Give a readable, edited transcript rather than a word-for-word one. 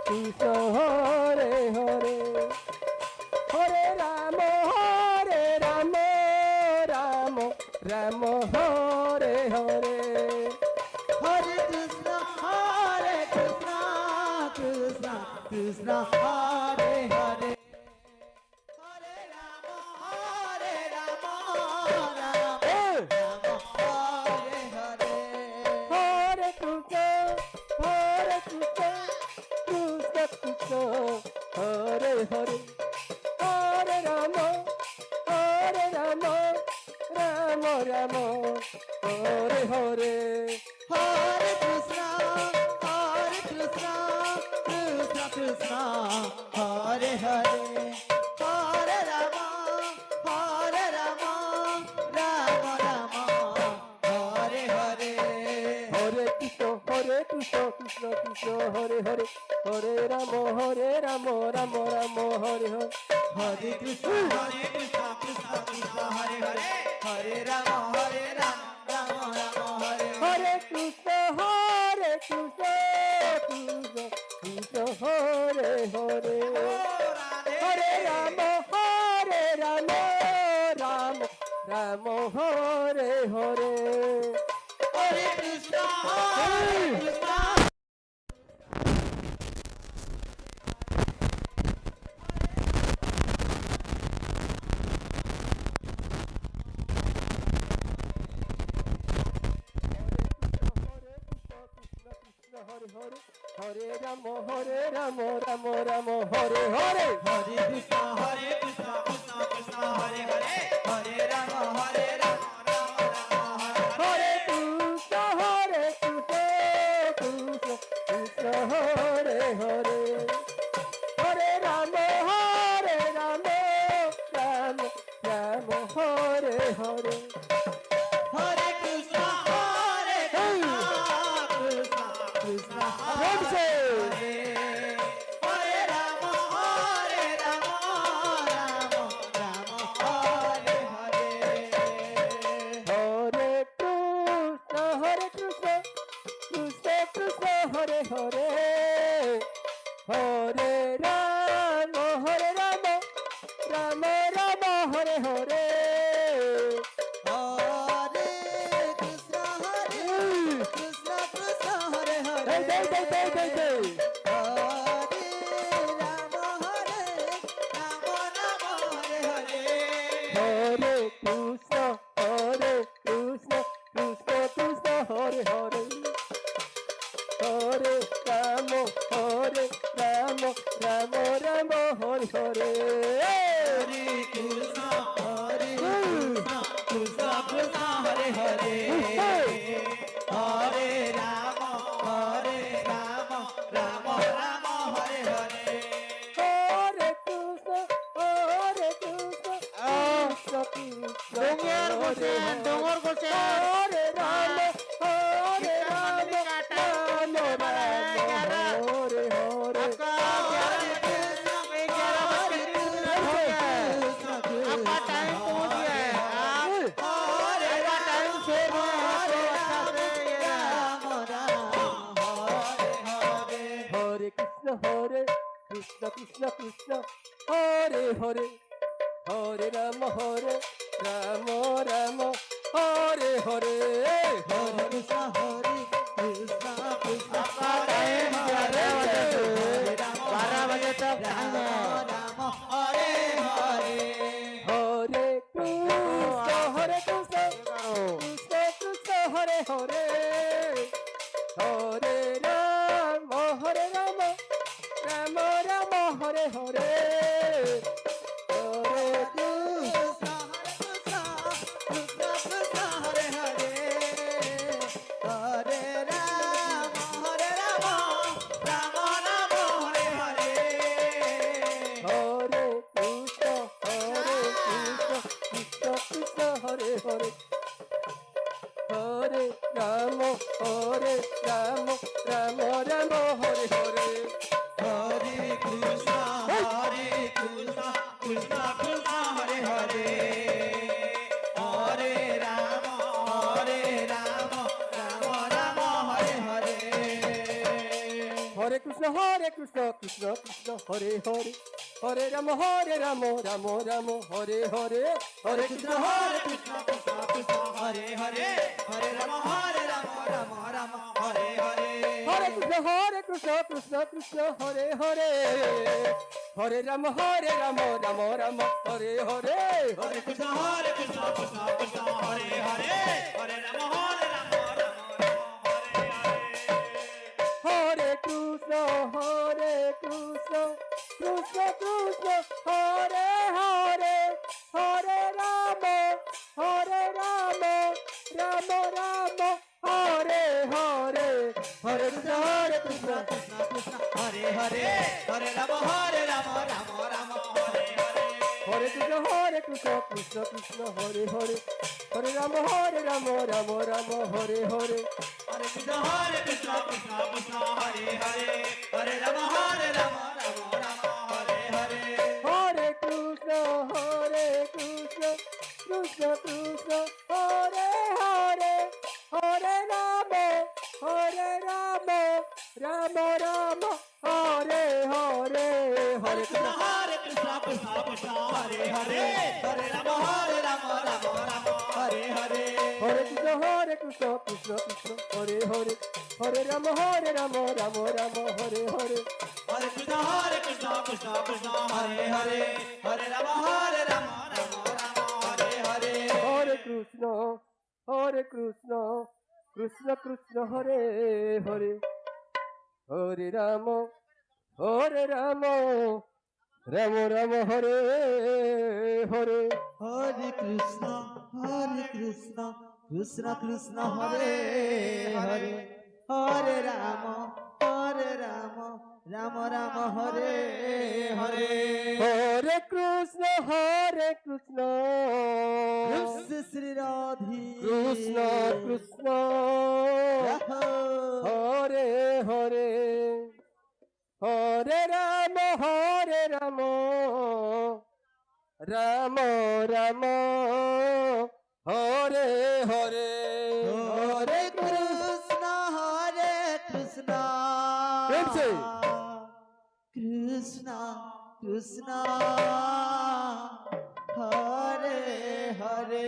কৃষ্ণ হরে হরে হরে রাম রাম রাম হরে হরে হরে কৃষ্ণ কৃষ্ণ কৃষ্ণ হরে হরে হরে রাম রাম রাম হরে হরে হরে কৃষ্ণ কৃষ্ণ কৃষ্ণ হরে হরে হরে রাম রাম রাম হরে হরে হরে কৃষ্ণ কৃষ্ণ কৃষ্ণ হরে হরে হরে রাম রাম রাম হরে হরে হরে কৃষ্ণ কৃষ্ণ কৃষ্ণ হরে হরে হরে রাম রাম রাম হরে হরে হরে কৃষ্ণ কৃষ্ণ কৃষ্ণ হরে হরে হরে রাম রাম রাম হরে হরে কৃষ্ণ কৃষ্ণ কৃষ্ণ হরে হরে হরে রাম রাম রাম হরে হরে হরে কৃষ্ণ কৃষ্ণ হরে হরে হরে রাম রাম রাম হরে হরে হরে কৃষ্ণ কৃষ্ণ কৃষ্ণ হরে হরে হরে রাম রাম রাম হরে কৃষ্ণ কৃষ্ণ হরে হরে হরে রাম রাম রাম হরে হরে হরে কৃষ্ণ কৃষ্ণ কৃষ্ণ হরে হরে রাম রাম রাম হরে হরে হরে কৃষ্ণ কৃষ্ণ কৃষ্ণ হরে হরে হরে রাম রাম রাম হরে হরে হরে কৃষ্ণ কৃষ্ণ কৃষ্ণ হরে হরে জয় জয় জয় জয় জয় হরে রাম রাম হরে হরে হরে কৃষ্ণ কৃষ্ণ কৃষ্ণ হরে হরে হরে রাম রাম রাম হরে হরে হরে কৃষ্ণ কৃষ্ণ কৃষ্ণ হরে হরে হরে রাম রাম রাম হরে হরে হরে কৃষ্ণ কৃষ্ণ কৃষ্ণ ডোঙর করছেন ডোঙর করছেন হরে রাম রাম হরে হরে हरे कृष्ण 11 बज के 3 मिनट हो गया है आपका टाइम पहुंच गया है आप आपका टाइम सेव है तो अच्छा से ये राम हरे कृष्ण कृष्ण कृष्ण हरे हरे हरे राम राम हरे हरे हरे कृष्ण कृष्ण आपका टाइम 11 बजे तक राम राम हरे हरे हरे कृष्ण कृष्ण कृष्ण हरे हरे हरे राम राम राम हरे हरे हरे कृष्ण कृष्ण हरे हरे हरे राम राम राम हरे हरे हरे कृष्ण कृष्ण कृष्ण हरे हरे हरे राम राम राम हरे हरे हरे कृष्ण हरे কৃষ্ণ কৃষ্ণ কৃষ্ণ হরে হরে হরে রাম রাম রাম রাম হরে হরে হরে কৃষ্ণ কৃষ্ণ কৃষ্ণ হরে হরে হরে রাম রাম রাম হরে হরে হরে কৃষ্ণ কৃষ্ণ হরে হরে হরে রাম রাম রাম হরে হরে হরে কৃষ্ণ কৃষ্ণ কৃষ্ণ হরে হরে হরে রাম রাম রাম হরে হরে হরে কৃষ্ণ কৃষ্ণ কৃষ্ণ হরে হরে হরে রাম রাম রাম হরে হরে হরে কৃষ্ণ কৃষ্ণ কৃষ্ণ হরে হরে হরে রাম রাম রাম হরে হরে হরে কৃষ্ণ কৃষ্ণ হরে হরে হরে রাম রাম রাম হরে হরে হরে কৃষ্ণ কৃষ্ণ কৃষ্ণ হরে হরে হরে রাম রাম রাম হরে হরে হরে কৃষ্ণ কৃষ্ণ কৃষ্ণ হরে হরে হরে রাম রাম রাম হরে হরে হরে কৃষ্ণ কৃষ্ণ হরে হরে হরে রাম রাম রাম হরে হরে হরে কৃষ্ণ কৃষ্ণ হরে হরে হরে রাম রাম রাম হরে হরে হরে কৃষ্ণ কৃষ্ণ হরে হরে হরে রাম রাম হরে হরে হরে কৃষ্ণ কৃষ্ণ কৃষ্ণ হরে হরে হরে রাম রাম রাম হরে হরে হরে কৃষ্ণ কৃষ্ণ কৃষ্ণ হরে হরে হরে রাম রাম রাম হরে হরে হরে কৃষ্ণ কৃষ্ণ শ্রী রাধি কৃষ্ণ কৃষ্ণ হরে হরে হরে রাম রাম রাম হরে হরে হরে কৃষ্ণ প্রেম से। কৃষ্ণ কৃষ্ণ হরে হরে